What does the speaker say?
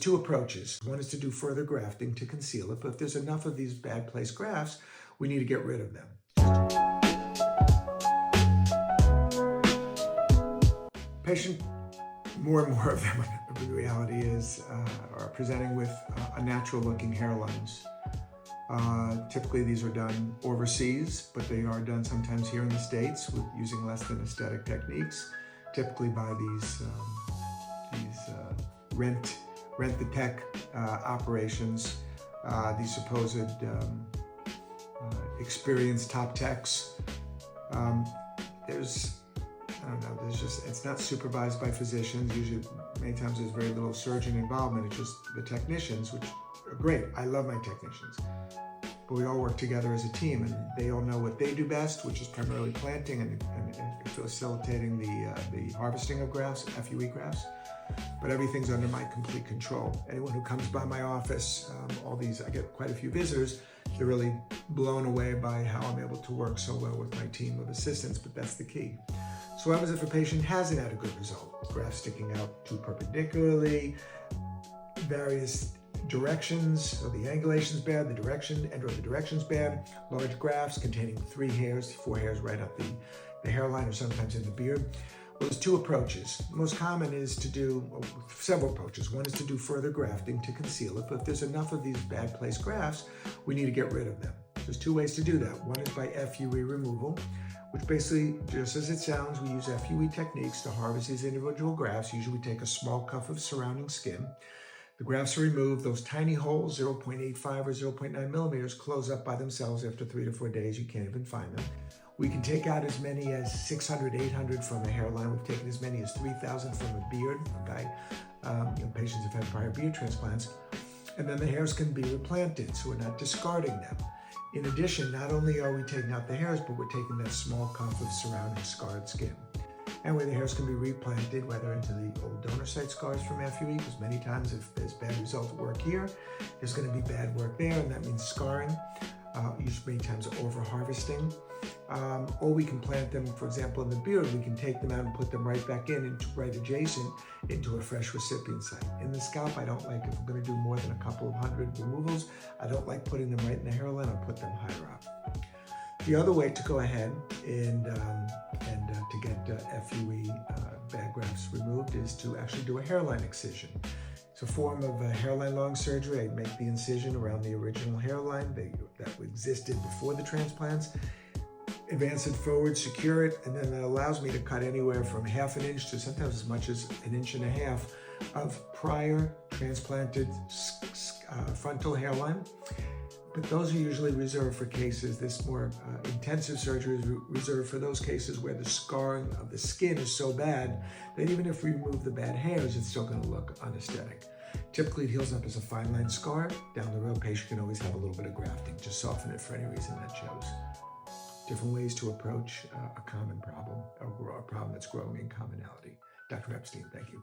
two approaches. One is to do further grafting to conceal it, but if there's enough of these bad placed grafts, we need to get rid of them. Patient, more and more of them, the reality is, are presenting with unnatural looking hairlines. Typically these are done overseas, but they are done sometimes here in the States with using less than aesthetic techniques, typically by these rent-the-tech operations, these supposed experienced top techs. It's not supervised by physicians. Usually, many times there's very little surgeon involvement. It's just the technicians, which are great. I love my technicians. But we all work together as a team, and they all know what they do best, which is primarily planting and facilitating the harvesting of grafts, FUE grafts. But everything's under my complete control. Anyone who comes by my office, I get quite a few visitors, they're really blown away by how I'm able to work so well with my team of assistants, but that's the key. So what happens if a patient hasn't had a good result? Grafts sticking out too perpendicularly, various directions, so the angulation's bad, the direction's bad, large grafts containing 3 hairs, 4 hairs right up the hairline or sometimes in the beard. Well, there's 2 approaches. The most common is to do several approaches. One is to do further grafting to conceal it, but if there's enough of these bad placed grafts, we need to get rid of them. There's 2 ways to do that. One is by FUE removal, which basically, just as it sounds, we use FUE techniques to harvest these individual grafts. Usually we take a small cuff of surrounding skin. The grafts are removed. Those tiny holes, 0.85 or 0.9 millimeters, close up by themselves after 3 to 4 days. You can't even find them. We can take out as many as 600, 800 from a hairline. We've taken as many as 3,000 from a beard. Patients have had prior beard transplants. And then the hairs can be replanted, so we're not discarding them. In addition, not only are we taking out the hairs, but we're taking that small cuff of surrounding scarred skin. And where the hairs can be replanted, whether into the old donor site scars from FUE, because many times if there's bad results at work here, there's going to be bad work there, and that means scarring. Usually many times over-harvesting. Or we can plant them, for example, in the beard. We can take them out and put them right back right adjacent into a fresh recipient site. In the scalp, I don't like, if we're going to do more than a couple of hundred removals, I don't like putting them right in the hairline. I'll put them higher up. The other way to go ahead and to get FUE bad grafts removed is to actually do a hairline excision. It's a form of hairline long surgery. I make the incision around the original hairline that existed before the transplants, advance it forward, secure it, and then that allows me to cut anywhere from 1/2 inch to sometimes as much as 1.5 inches of prior transplanted frontal hairline. But those are usually reserved for cases, this more intensive surgery is reserved for those cases where the scarring of the skin is so bad that even if we remove the bad hairs, it's still going to look unaesthetic. Typically, it heals up as a fine line scar. Down the road, patient can always have a little bit of grafting to soften it for any reason that shows. Different ways to approach a common problem, or a problem that's growing in commonality. Dr. Epstein, thank you.